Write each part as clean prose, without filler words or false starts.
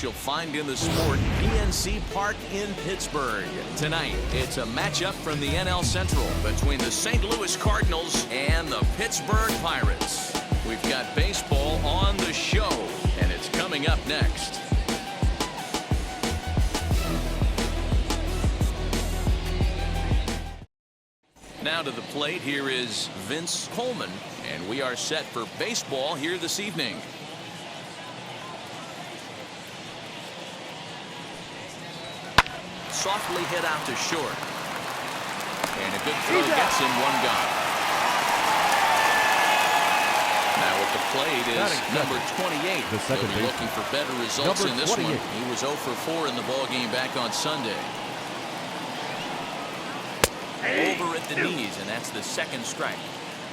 You'll find in the sport PNC Park in Pittsburgh. Tonight, it's a matchup from the NL Central between the St. Louis Cardinals and the Pittsburgh Pirates. We've got baseball on the show, and it's coming up next. Now to the plate, here is Vince Coleman, and we are set for baseball here this evening. Softly hit out to short. And a good throw gets him one gone. Now at the plate is number 28. He'll be looking for better results in this one. He was 0 for 4 in the ballgame back on Sunday. Over at the knees, and that's the second strike.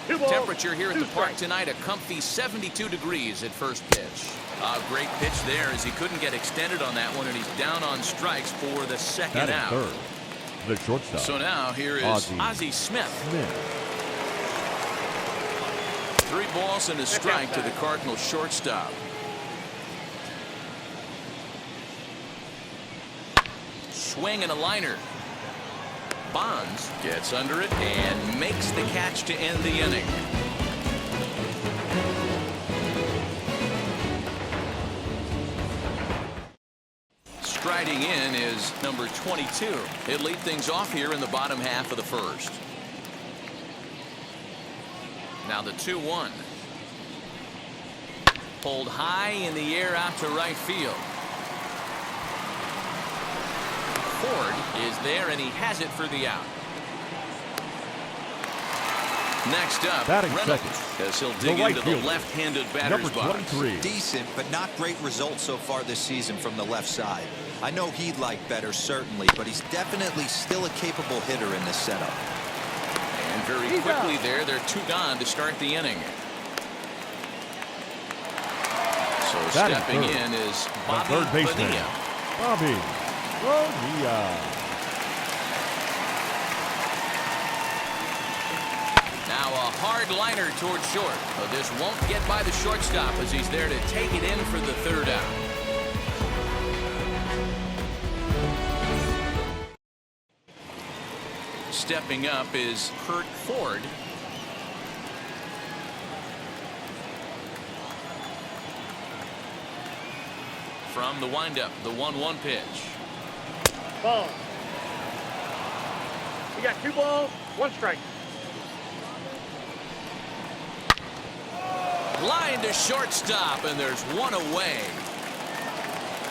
Temperature here at the park tonight, a comfy 72 degrees at first pitch. A great pitch there as he couldn't get extended on that one, and he's down on strikes for the second out. Third, the shortstop. So now here is Ozzie Smith. 3 balls and a strike to the Cardinals shortstop. Swing and a liner. Bonds gets under it and makes the catch to end the inning. Striding in is number 22. He'll lead things off here in the bottom half of the first. Now the 2-1. Pulled high in the air out to right field. Ford is there, and he has it for the out. Next up, Reynolds, as he'll dig into the left-handed batter's box. Decent, but not great results so far this season from the left side. I know he'd like better, certainly, but he's definitely still a capable hitter in this setup. And very quickly there, they're 2 gone to start the inning. So stepping in is Bobby Bonilla. Now a hard liner toward short. But this won't get by the shortstop as he's there to take it in for the third out. Stepping up is Kurt Ford. From the windup, the 1-1 pitch. Ball. You got 2 balls, 1 strike. Line to shortstop, and there's 1 away.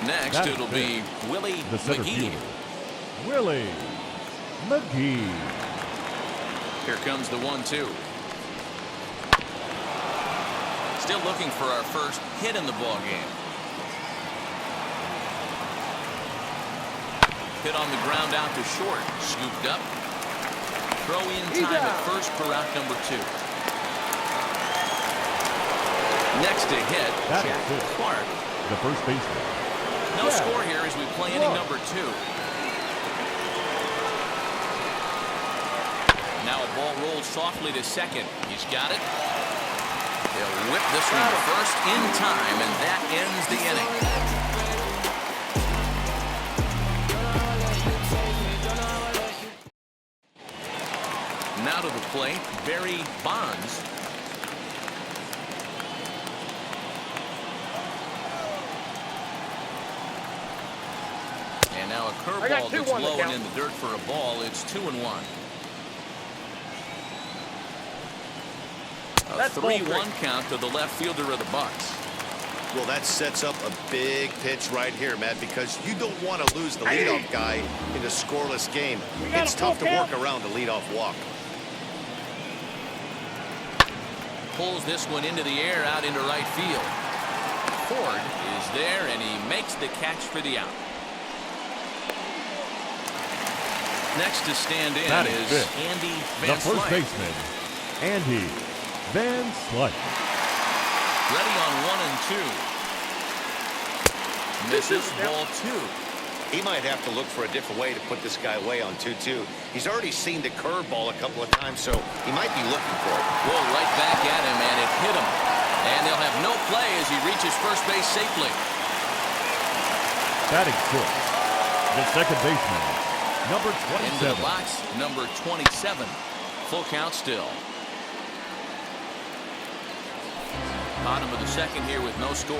Next, it'll be Willie McGee. Willie McGee. Here comes the 1-2. Still looking for our first hit in the ball game. Hit on the ground out to short. Scooped up. Throw in time at first for out number 2. Next to hit, Jack Clark. The first baseman. No score here as we play inning number 2. Now a ball rolls softly to second. He's got it. He'll whip this one to first in time, and that ends the inning. Now to the plate, Barry Bonds. And now a curveball that's low and in the dirt for a ball. It's 2-1. A 3-1 count to the left fielder of the Bucks. Well, that sets up a big pitch right here, Matt, because you don't want to lose the leadoff guy in a scoreless game. It's tough to work around the leadoff walk. Pulls this one into the air out into right field. Ford is there, and he makes the catch for the out. Next to stand in is Andy Van Slyke. The first baseman, Andy Van Slyke. Ready on 1 and 2. Misses ball 2. He might have to look for a different way to put this guy away on 2-2. He's already seen the curveball a couple of times, so he might be looking for it. Well, right back at him, and it hit him. And they'll have no play as he reaches first base safely. Batting sixth, the second baseman, number 27. Into the box, number 27. Full count still. Bottom of the second here with no score.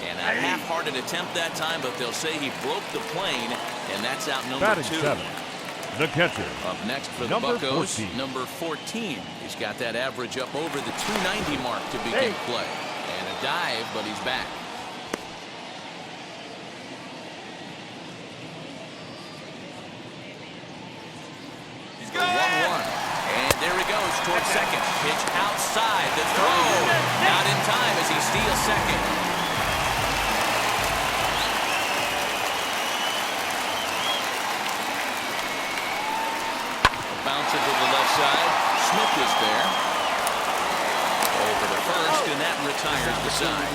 And a half-hearted attempt that time, but they'll say he broke the plane, and that's out number Batting 2. seventh, the catcher, Up next for the number Buccos, 14. number 14. He's got that average up over the 290 mark to begin play. And a dive, but he's back. He's got 1-1. And there he goes towards second. Pitch outside the throw. Not in time as he steals second. Bounce it to the left side. Smith is there. Over to first, and that retires the side.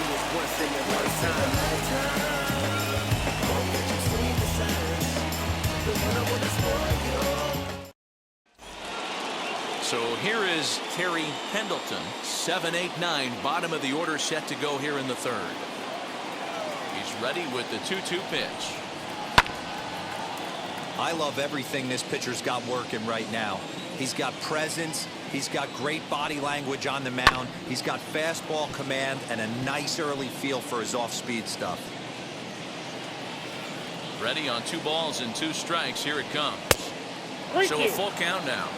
So here is Terry Pendleton, 7-8-9, bottom of the order, set to go here in the third. He's ready with the 2-2 pitch. I love everything this pitcher's got working right now. He's got presence. He's got great body language on the mound. He's got fastball command and a nice early feel for his off-speed stuff. Ready on 2 balls and 2 strikes. Here it comes. So a full count now.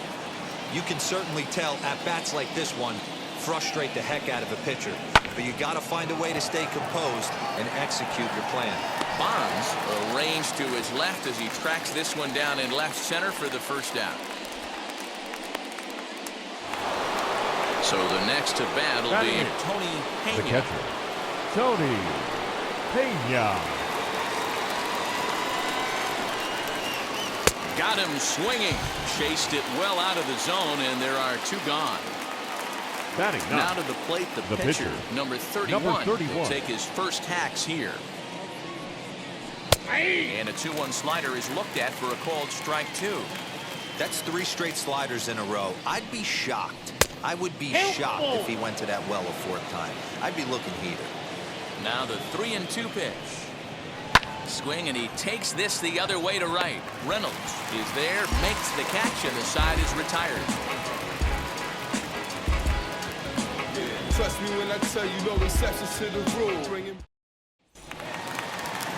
You can certainly tell at bats like this one frustrate the heck out of a pitcher. But you got to find a way to stay composed and execute your plan. Bonds arranged to his left as he tracks this one down in left center for the first out. So the next to bat will be Tony the Pena. catcher, Tony Pena. Got him swinging. Chased it well out of the zone, and there are 2 gone. Batting Now ninth, to the plate, the pitcher, number 31. Number 31. He'll take his first hacks here. And a 2-1 slider is looked at for a called strike 2. That's 3 straight sliders in a row. I'd be shocked. I would be shocked if he went to that well a 4th time. I'd be looking heated. Now the 3-2 pitch. Swing, and he takes this the other way to right. Reynolds is there, makes the catch, and the side is retired. Trust me when I tell you, no exceptions to the rule.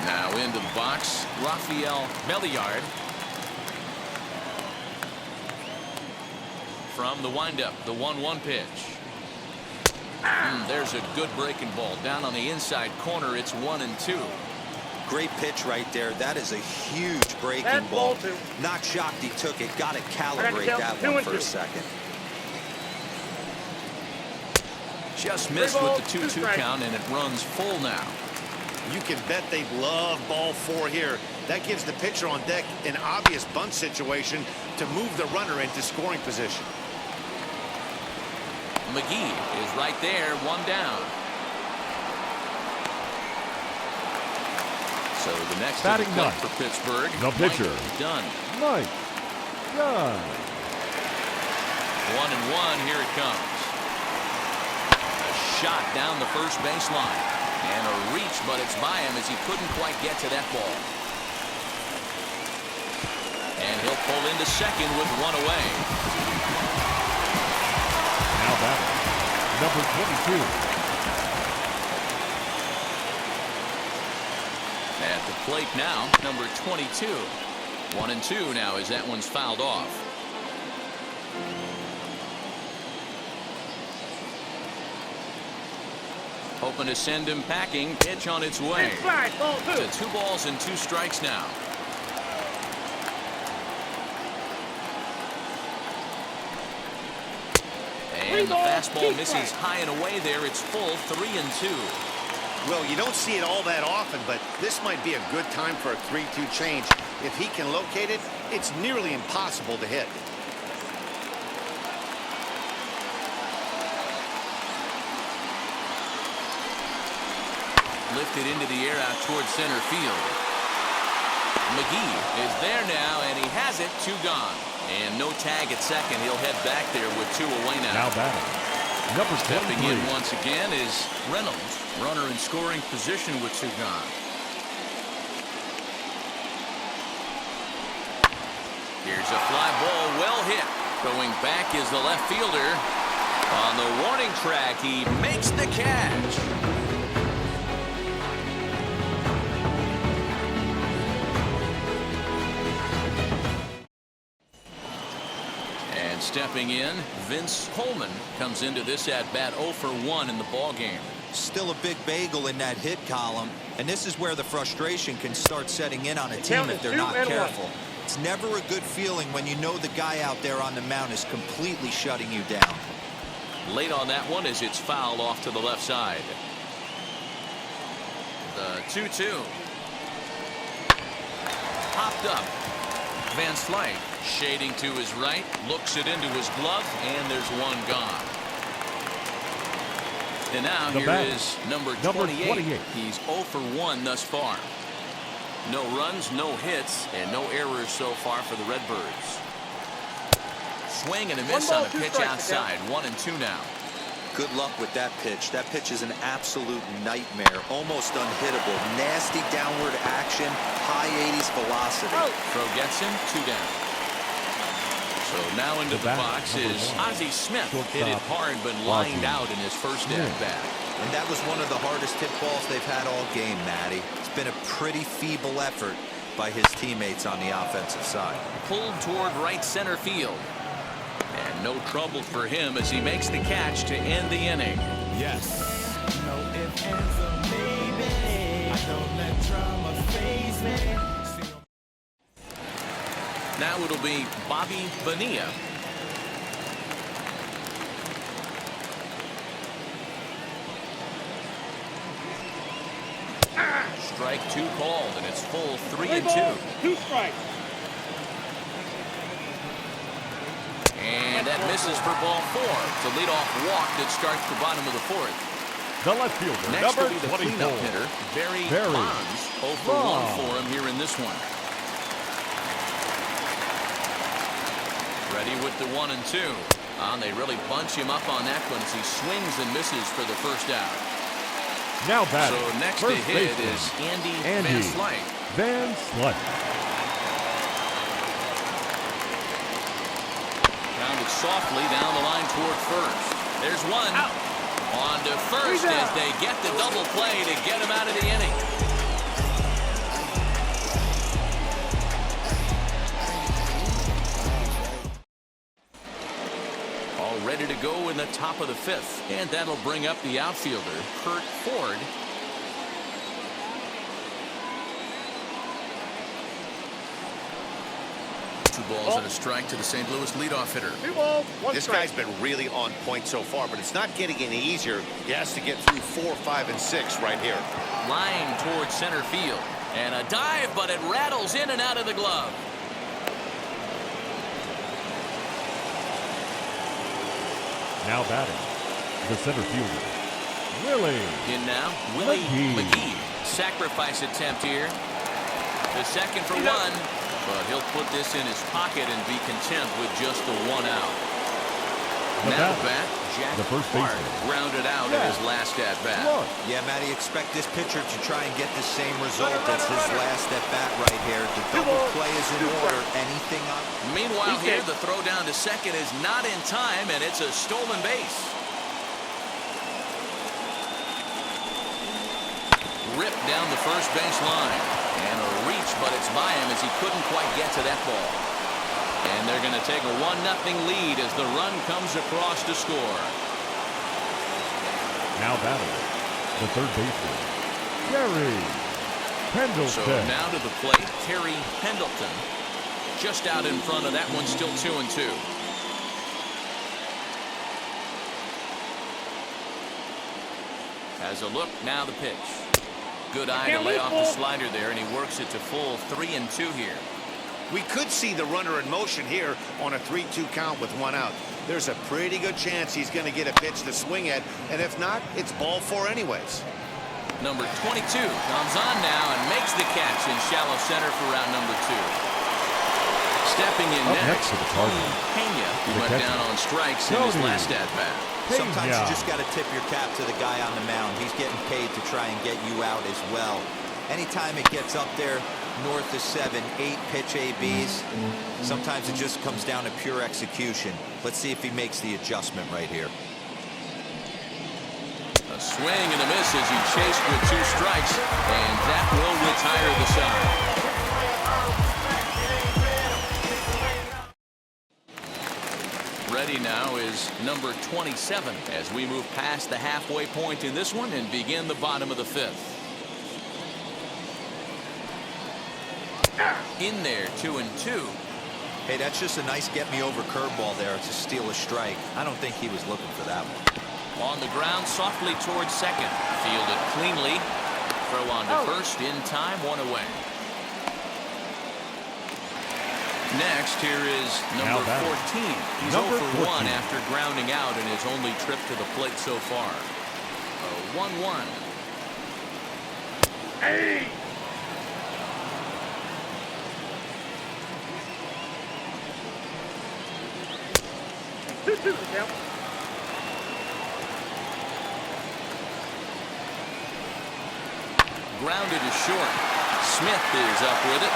Now into the box, Rafael Belliard. From the windup, the 1-1 pitch. There's a good breaking ball down on the inside corner. It's 1-2. Great pitch right there. That is a huge breaking ball. Not shocked he took it. Got to calibrate that one for a second. Just missed with the 2-2 count, and it runs full now. You can bet they love ball 4 here. That gives the pitcher on deck an obvious bunt situation to move the runner into scoring position. McGee is right there, 1 down. So the next Batting to the plate ninth, for Pittsburgh, the pitcher, Dunn. Mike Dunn. 1-1, here it comes. A shot down the first baseline. And a reach, but it's by him as he couldn't quite get to that ball. And he'll pull into second with 1 away. Now batting, number 22. At the plate now, number 22. 1-2 now as that one's fouled off. Hoping to send him packing. Pitch on its way. To 2 balls and 2 strikes now. And the fastball misses high and away there. It's full, 3-2. Well, you don't see it all that often, but this might be a good time for a 3-2 change. If he can locate it, it's nearly impossible to hit. Lifted into the air out towards center field. McGee is there now, and he has it. 2 gone. And no tag at second. He'll head back there with 2 away now. Now batting, Number Stepping 23. in once again is Reynolds, runner in scoring position with two gone. Here's a fly ball, well hit. Going back is the left fielder. On the warning track, he makes the catch. And stepping in, Vince Coleman comes into this at-bat 0 for 1 in the ballgame. Still a big bagel in that hit column, and this is where the frustration can start setting in on a team if they're not careful. It's never a good feeling when you know the guy out there on the mound is completely shutting you down. Late on that one as it's fouled off to the left side. The 2-2. Popped up. Van Slyke shading to his right, looks it into his glove, and there's one gone. And now here is number 28. He's 0 for 1 thus far. No runs, no hits, and no errors so far for the Redbirds. Swing and a miss on the pitch outside. 1-2 now. Good luck with that pitch. That pitch is an absolute nightmare. Almost unhittable. Nasty downward action. High 80s velocity. Throw gets him. 2 down. So now into the box is Ozzie Smith. Hit it hard but lined out in his first at-bat. And that was one of the hardest hit balls they've had all game, Matty. It's been a pretty feeble effort by his teammates on the offensive side. Pulled toward right center field. And no trouble for him as he makes the catch to end the inning. Yes. No ifs, ands, or maybe. I don't let drama faze me. Now it'll be Bobby Bonilla. Strike 2 called, and it's full 3-2. 2 strikes. And that misses for ball 4. It's a leadoff walk that starts the bottom of the 4th. The left fielder, Next number will be the 24. cleanup hitter, Barry Bonds. 0 for 1 for him here in this one. Ready with the 1-2. They really bunch him up on that one as he swings and misses for the first out. Now batting. So next first to hit baseman, is Andy Van Slyke. Van Slyke. Grounded softly down the line toward first. There's one. On to first as they get the double play to get him out of the inning. All ready to go in the top of the 5th. And that'll bring up the outfielder, Kurt Ford. Balls and a strike to the St. Louis leadoff hitter. 2 balls, 1 This strike. guy's been really on point so far, but it's not getting any easier. He has to get through 4, 5, and 6 right here. Line towards center field. And a dive, but it rattles in and out of the glove. Now batting, the center fielder, Willie. In now, Willie McGee. McGee. Sacrifice attempt here. The second for 1. But he'll put this in his pocket and be content with just the 1 out. Now bat, Jack the first Clark baseman. grounded out in his last at-bat. Yeah, Matty, expect this pitcher to try and get the same result as his last at-bat right here. The double play is in order. Anything on. Meanwhile here, the throw down to second is not in time, and it's a stolen base. Ripped down the first base line. And a reach, but it's by him as he couldn't quite get to that ball. And they're going to take a 1-0 lead as the run comes across to score. Now batting, the third baseman, Terry Pendleton. So now to the plate, Terry Pendleton. Just out in front of that one, still 2-2. Has a look, now the pitch. Good eye to lay off the slider there, and he works it to full 3-2 here. We could see the runner in motion here on a 3-2 count with 1 out. There's a pretty good chance he's going to get a pitch to swing at, and if not, it's ball 4 anyways. Number 22 comes on now and makes the catch in shallow center for round number 2. Stepping in Up next to the Cardinals, Pena, who went down on strikes in his last at-bat. Sometimes you just got to tip your cap to the guy on the mound. He's getting paid to try and get you out as well. Anytime it gets up there north of 7, 8 pitch ABs, sometimes it just comes down to pure execution. Let's see if he makes the adjustment right here. A swing and a miss as he chased with 2 strikes, and that will retire the side. Ready now is number 27 as we move past the halfway point in this one and begin the bottom of the 5th. In there, 2-2. Hey, that's just a nice get-me-over curveball there. It's a steal a strike. I don't think he was looking for that one. On the ground, softly towards second. Fielded cleanly. Throw on to first in time, 1 away. Next, here is number 14. He's 0 for 1 after grounding out in his only trip to the plate so far. A 1-1. Hey! Two, count. Grounded to short. Smith is up with it.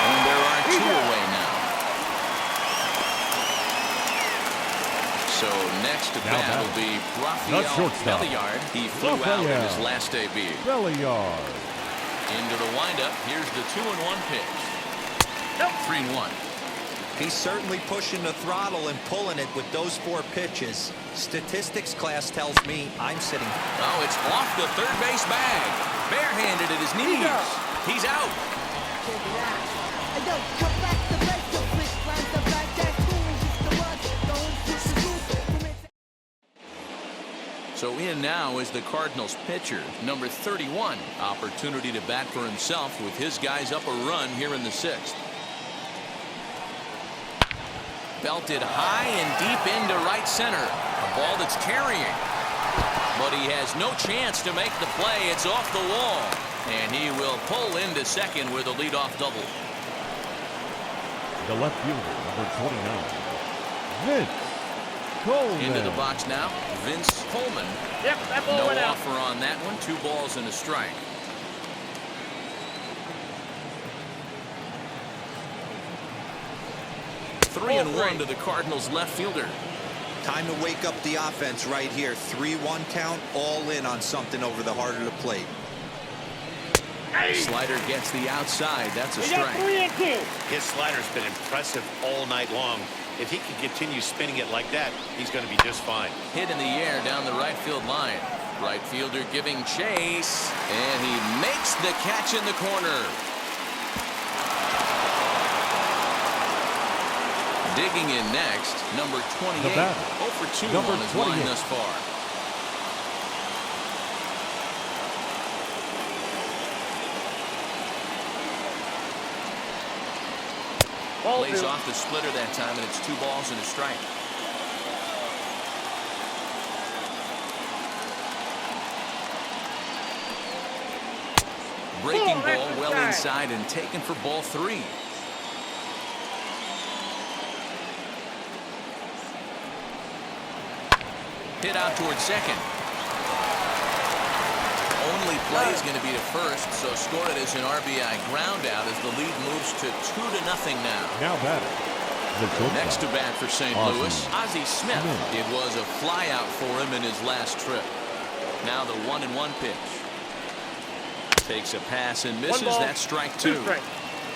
And there are 2 away now. So next to bat will be Rafael Belliard. He flew out in his last AB. Belliard. Into the windup. Here's the 2-1 pitch. 3-1. He's certainly pushing the throttle and pulling it with those 4 pitches. Statistics class tells me I'm sitting. Oh, it's off the third base bag. Barehanded at his knees. He's out. So in now is the Cardinals pitcher, number 31. Opportunity to bat for himself with his guys up a run here in the 6th. Belted high and deep into right center. A ball that's carrying. But he has no chance to make the play. It's off the wall. And he will pull into second with a leadoff double. The left fielder, number 29, Vince Coleman. Into the box now, Vince Coleman. Yep, that ball no went out. offer on that one. 2 balls and a strike. Three and 1 to the Cardinals left fielder. Time to wake up the offense right here. 3-1 count, all in on something over the heart of the plate. Slider gets the outside. That's a We got strike. 3-2. His slider's been impressive all night long. If he can continue spinning it like that, he's going to be just fine. Hit in the air down the right field line. Right fielder giving chase. And he makes the catch in the corner. Digging in next, number 28. 0 for 2 number on his 28. line thus far. Ball Lays 2. off the splitter that time, and it's 2 balls and a strike. Breaking ball well inside and taken for ball 3. Hit out towards second. Only play is going to be to first, so score it as an RBI ground out as the lead moves to 2-0 now. Now batting. The shortstop. Next to bat for St. Louis, Ozzie Smith. It was a flyout for him in his last trip. Now the 1-1 pitch. Takes a pass and misses. That's strike 2.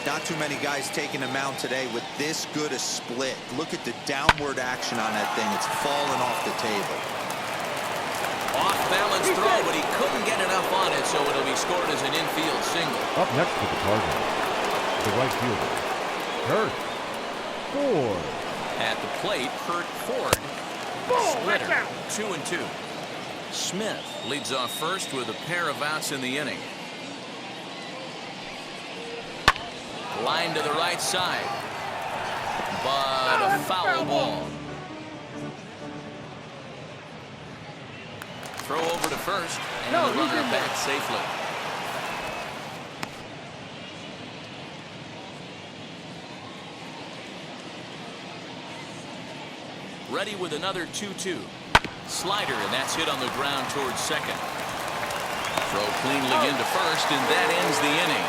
Not too many guys taking him out today with this good a split. Look at the downward action on that thing. It's falling off the table. Off balance throw, but he couldn't get enough on it, so it'll be scored as an infield single. Up next for the Cardinals, the right fielder, Kurt Ford. At the plate, Kurt Ford. Splitter, 2-2. Smith leads off first with a pair of outs in the inning. Line to the right side. But a foul ball. Throw over to first, and the runner back safely. ready with another 2-2. Slider, and that's hit on the ground towards second. Throw cleanly into first, and that ends the inning.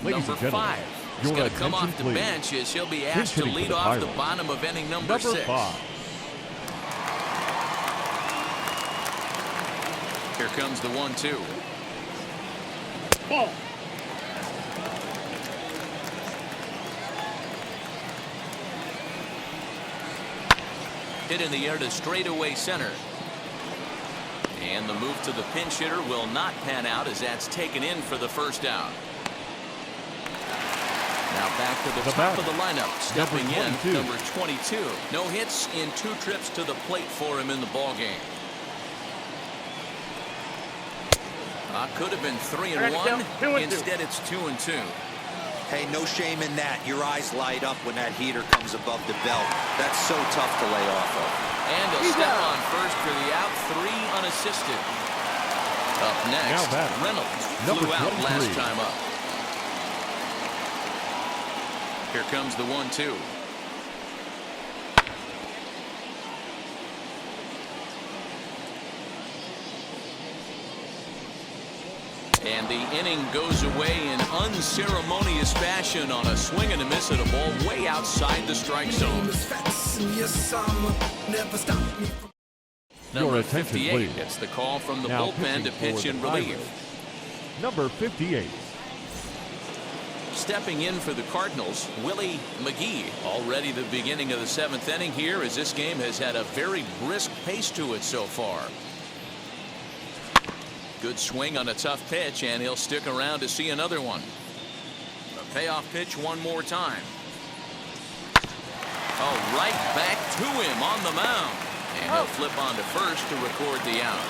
Ladies and Number gentlemen, 5 is your going to come off the attention, bench as he'll be please. asked to Hitting for lead the off the Pirates. bottom of inning number 6. 5. Here comes the 1-2. Ball. Hit in the air to straightaway center. And the move to the pinch hitter will not pan out as that's taken in for the first out. Now back to the top of the lineup. Stepping in, number 22. No hits in 2 trips to the plate for him in the ballgame. Could have been 3-1. Instead, it's 2-2. Hey, no shame in that. Your eyes light up when that heater comes above the belt. That's so tough to lay off of. And a step on first for the out, 3 unassisted. Up next, Reynolds flew out last time up. Here comes the 1-2. And the inning goes away in unceremonious fashion on a swing and a miss at a ball way outside the strike zone. Number 58 gets the call from the bullpen to pitch in relief. Number 58. Stepping in for the Cardinals, Willie McGee. Already the beginning of the 7th inning here, as this game has had a very brisk pace to it so far. Good swing on a tough pitch, and he'll stick around to see another one. A payoff pitch one more time. Oh, right back to him on the mound. And he'll flip on to first to record the out.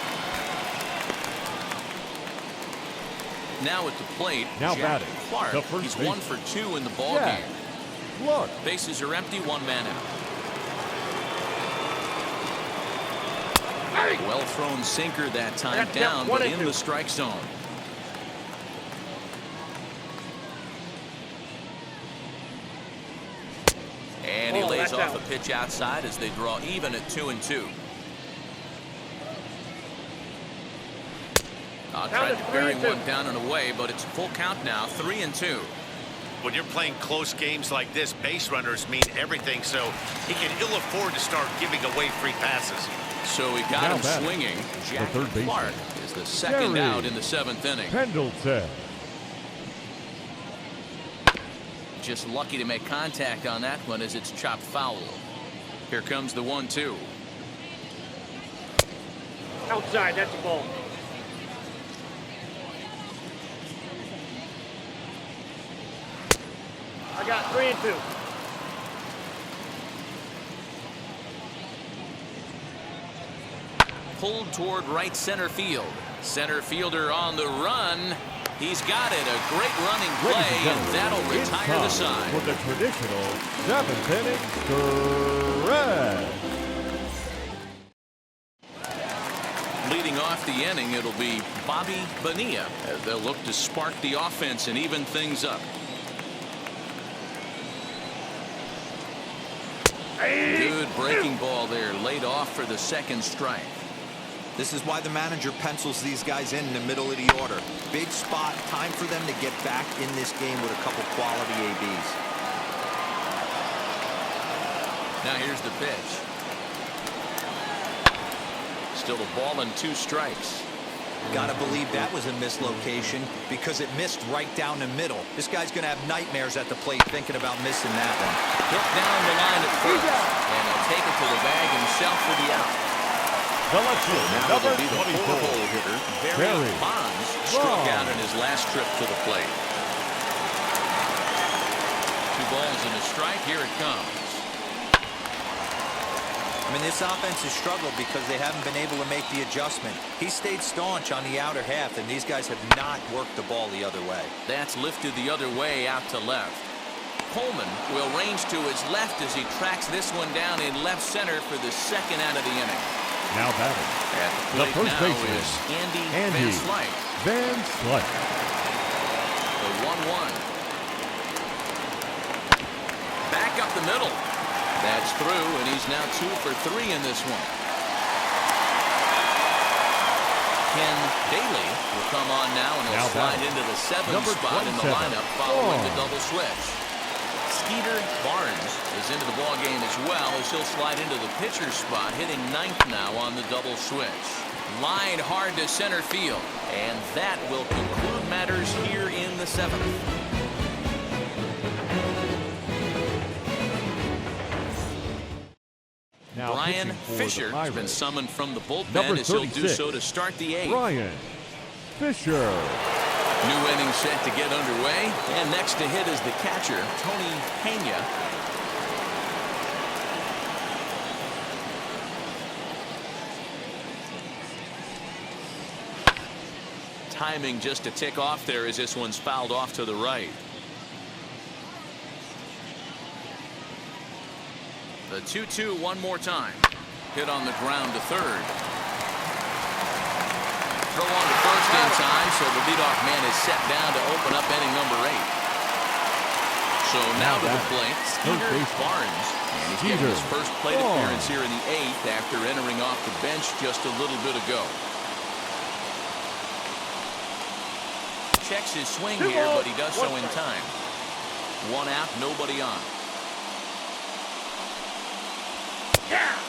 Now at the plate, Jack Clark. He's 1 for 2 in the ballgame. Bases are empty, 1 man out. Well thrown sinker that time down, but in the strike zone. And he lays off a pitch outside as they draw even at 2-2. Tried to bury one down and away, but it's full count now, 3-2. When you're playing close games like this, base runners mean everything, so he can ill afford to start giving away free passes. So he got him swinging. Jack Clark is the second out in the 7th inning. Pendleton. Just lucky to make contact on that one as it's chopped foul. Here comes the 1-2. Outside, that's a ball. I got 3-2. Pulled toward right center field. Center fielder on the run. He's got it. A great running play, and that'll retire the side. For the traditional 7th inning stretch. Leading off the inning, it'll be Bobby Bonilla as they'll look to spark the offense and even things up. Good breaking ball there, laid off for the 2nd strike. This is why the manager pencils these guys in the middle of the order. Big spot, time for them to get back in this game with a couple quality ABs. Now here's the pitch. Still a ball and 2 strikes. Gotta believe that was a mislocation because it missed right down the middle. This guy's gonna have nightmares at the plate thinking about missing that one. Hit down the line at first, and he'll take it to the bag himself for the out. Now it'll be the 4-hole hitter, Barry Bonds, struck out in his last trip to the plate. 2 balls and a strike. Here it comes. I mean, this offense has struggled because they haven't been able to make the adjustment. He stayed staunch on the outer half, and these guys have not worked the ball the other way. That's lifted the other way out to left. Coleman will range to his left as he tracks this one down in left center for the 2nd out of the inning. Now batting. At the plate now is Andy Van Slyke. Van Slyke. 1-1. Back up the middle. That's through, and he's now 2 for 3 in this one. Ken Daly will come on now, and he'll slide into the 7th spot in the lineup following the double switch. Skeeter Barnes is into the ball game as well, as he'll slide into the pitcher's spot, hitting 9th now on the double switch. Line hard to center field, and that will conclude matters here in the 7th. Now Brian Fisher has been summoned from the bullpen, as he'll do so to start the 8th. Brian Fisher. New inning set to get underway, and next to hit is the catcher, Tony Pena. Timing just to tick off there as this one's fouled off to the right. The 2-2 one more time. Hit on the ground to third. Throw on to first in time, so the leadoff man is set down to open up inning number 8. So now to the plate, Skeeter Barnes. And he's getting his first plate appearance here in the 8th after entering off the bench just a little bit ago. Checks his swing here, but he does so in time. 1 out, nobody on.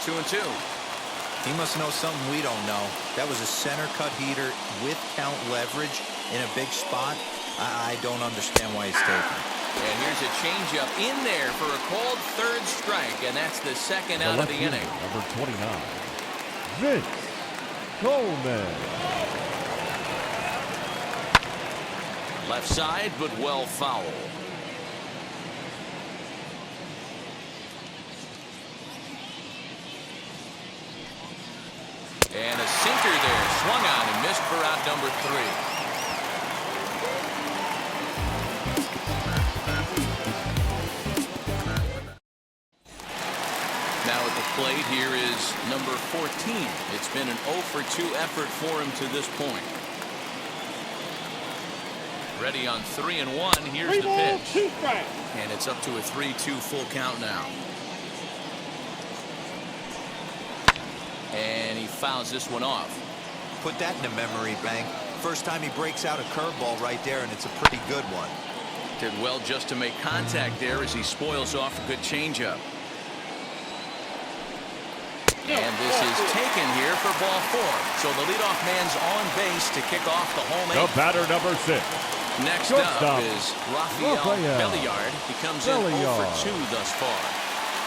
2-2. He must know something we don't know. That was a center cut heater with count leverage in a big spot. I don't understand why he's taken. And here's a changeup in there for a called 3rd strike, and that's the 2nd out of the inning. Number 29, Vince Coleman. Left side, but well foul. And a sinker there, swung on and missed for out number 3. Now at the plate here is number 14. It's been an 0 for 2 effort for him to this point. Ready on 3-1. Here's the pitch. And it's up to a 3-2 full count now. And he fouls this one off. Put that in the memory bank. First time he breaks out a curveball right there, and it's a pretty good one. Did well just to make contact there as he spoils off a good changeup. And this is taken here for ball 4. So the leadoff man's on base to kick off the home 8th. The batter, number 6. Next up is Rafael Belliard. He comes in 0 for 2 thus far.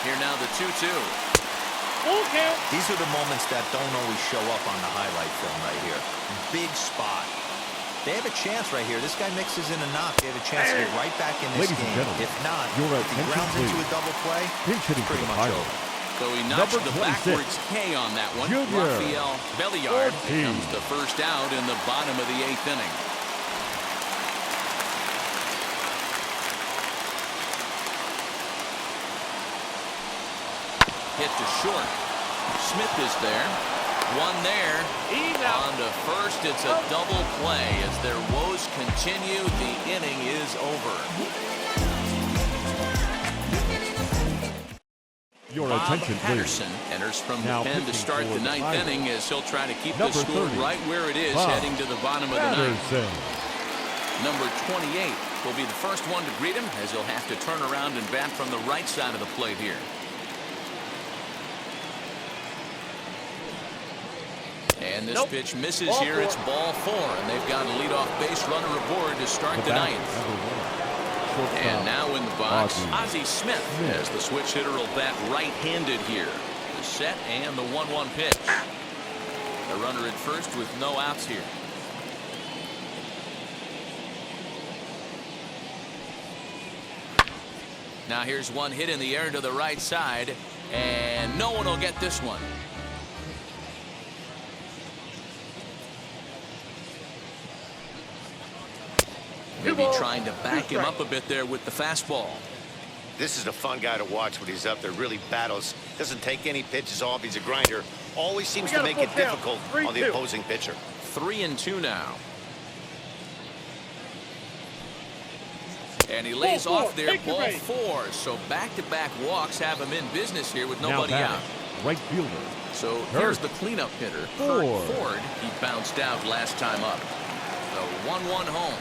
Here now the 2-2. These are the moments that don't always show up on the highlight film right here. Big spot. They have a chance right here. This guy mixes in a knock. They have a chance to get right back in this game. If not, if he grounds into a double play, it's pretty much over. So he notched the backwards K on that one. Rafael Belliard becomes the first out in the bottom of the 8th inning. Hit to short. Smith is there. One there. On to first. It's a double play. As their woes continue, the inning is over. Your Bob attention, Patterson please. enters from Now the pen to start the 9th inning, as he'll try to keep the Number score 30, right where it is, Bob heading to the bottom of the 9th. Patterson. Number 28 will be the first one to greet him, as he'll have to turn around and bat from the right side of the plate here. And this pitch misses here. It's ball 4, and they've got a leadoff base runner aboard to start the 9th. And now in the box, Ozzie Smith, as the switch hitter will bat right-handed here. The set and the 1-1 pitch. The runner at first with no outs here. Now here's one hit in the air to the right side, and no one will get this one. Maybe trying to back him up a bit there with the fastball. This is a fun guy to watch when he's up there. Really battles. Doesn't take any pitches off. He's a grinder. Always seems to make it difficult on the opposing pitcher. 3-2 now. And he lays Ball off four. there, Take your ball base. 4. So back-to-back walks have him in business here with Now nobody batting, out. right fielder. So Hurt. here's the cleanup hitter, Forch. Ford. He bounced out last time up. The 1-1 home.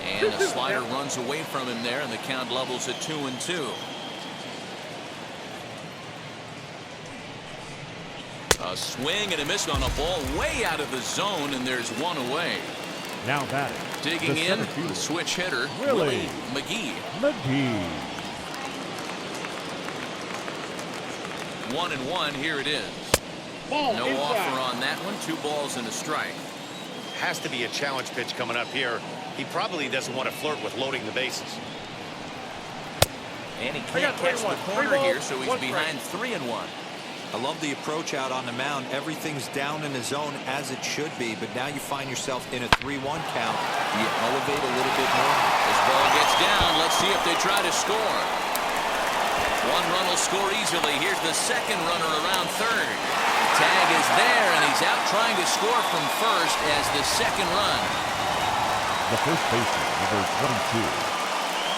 And a slider runs away from him there, and the count levels at 2-2. A swing and a miss on a ball way out of the zone, and there's one away. Now batting, Digging the in, center the fielder, switch hitter, Willie McGee. McGee. 1-1, here it is. Ball No inside. offer on that one. 2 balls and a strike. Has to be a challenge pitch coming up here. He probably doesn't want to flirt with loading the bases. And he I got can't catch the 3-1. corner 3 balls, here, so he's 1 behind 3-1. I love the approach out on the mound. Everything's down in the zone as it should be, but now you find yourself in a 3-1 count. You elevate a little bit more. This ball gets down. Let's see if they try to score. 1 run will score easily. Here's the second runner around third. Tag is there, and he's out trying to score from first as the second run. The first baseman, number 22.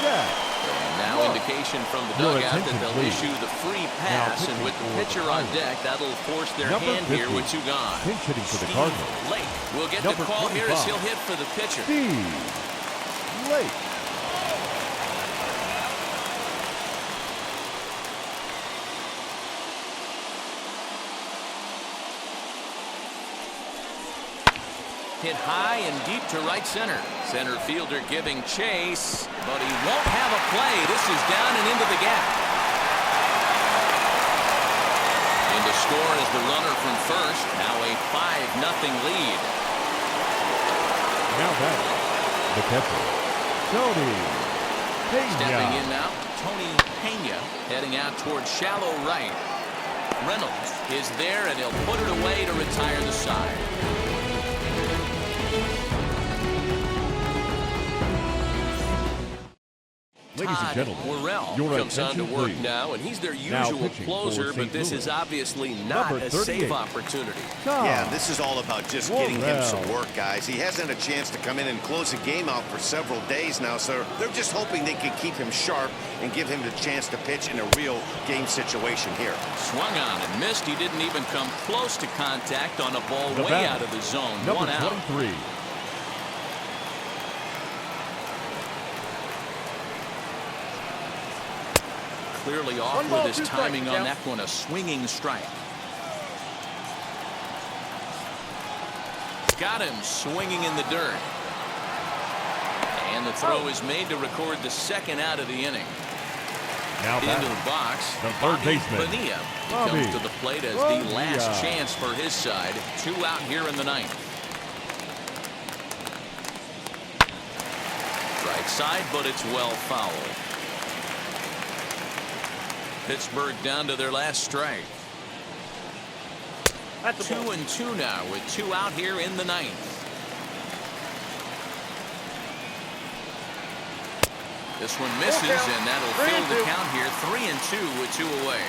Jack. And now Whoa. indication from the Your dugout that attention, they'll please. issue the free pass, and pitching with the for the pitcher on Pirates. deck, that'll force their Number hand here 50. with 2 gone. Pinch hitting for the Steve Cardinals. Lake will get Number the call here as 25. he'll hit for the pitcher. Steve Lake. Hit high and deep to right center. Center fielder giving chase, but he won't have a play. This is down and into the gap. In to score is the runner from first. Now a 5-0 lead. Now batting, the catcher, Tony Stepping in Pena. now, Tony Pena heading out towards shallow right. Reynolds is there, and he'll put it away to retire the side. Ladies and Todd gentlemen, Worrell your comes on to attention, work please. now, and he's their Now usual pitching closer, for but St. this Louis. is obviously not Number a safe 38. opportunity. Yeah, this is all about just getting him some Worrell. work, guys. He hasn't had a chance to come in and close the game out for several days now, so they're just hoping they can keep him sharp and give him the chance to pitch in a real game situation here. Swung on and missed. He didn't even come close to contact on a ball The way batter, out of the zone. Number 1 out. 23. Clearly off 1 ball, with his 2 strikes, timing on Cal. that one. A swinging strike. Got him swinging in the dirt. And the throw is made to record the second out of the inning. Now Into batting, the box, the third Bobby baseman, Bonilla Bobby comes to the plate as the Bonilla. last chance for his side. 2 out here in the 9th. Right side, but it's well fouled. Pittsburgh down to their last strike. That's a ball. 2-2 now with 2 out here in the 9th. This one misses, and that'll fill the 3-2. count here. 3-2 with 2 away.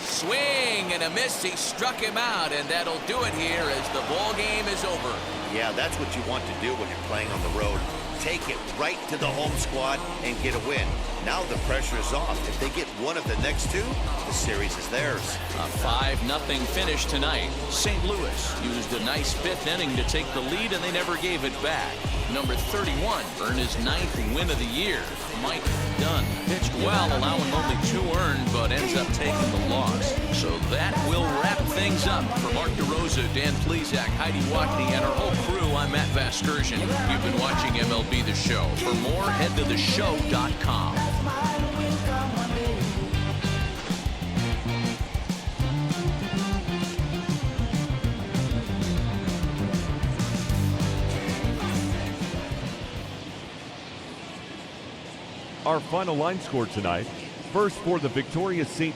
Swing and a miss. He struck him out, and that'll do it here as the ball game is over. Yeah, that's what you want to do when you're playing on the road. Take it right to the home squad and get a win. Now the pressure is off. If they get one of the next 2, the series is theirs. A 5-0 finish tonight. St. Louis used a nice 5th inning to take the lead, and they never gave it back. Number 31 earned his 9th win of the year. Mike Dunn pitched well, allowing only 2 earned, but ends up taking the loss. So that will wrap things up. For Mark DeRosa, Dan Plesac, Heidi Watney, and our whole crew, I'm Matt Vasgersian. You've been watching MLB The Show. For more, head to theshow.com. Our final line score tonight. First for the victorious St.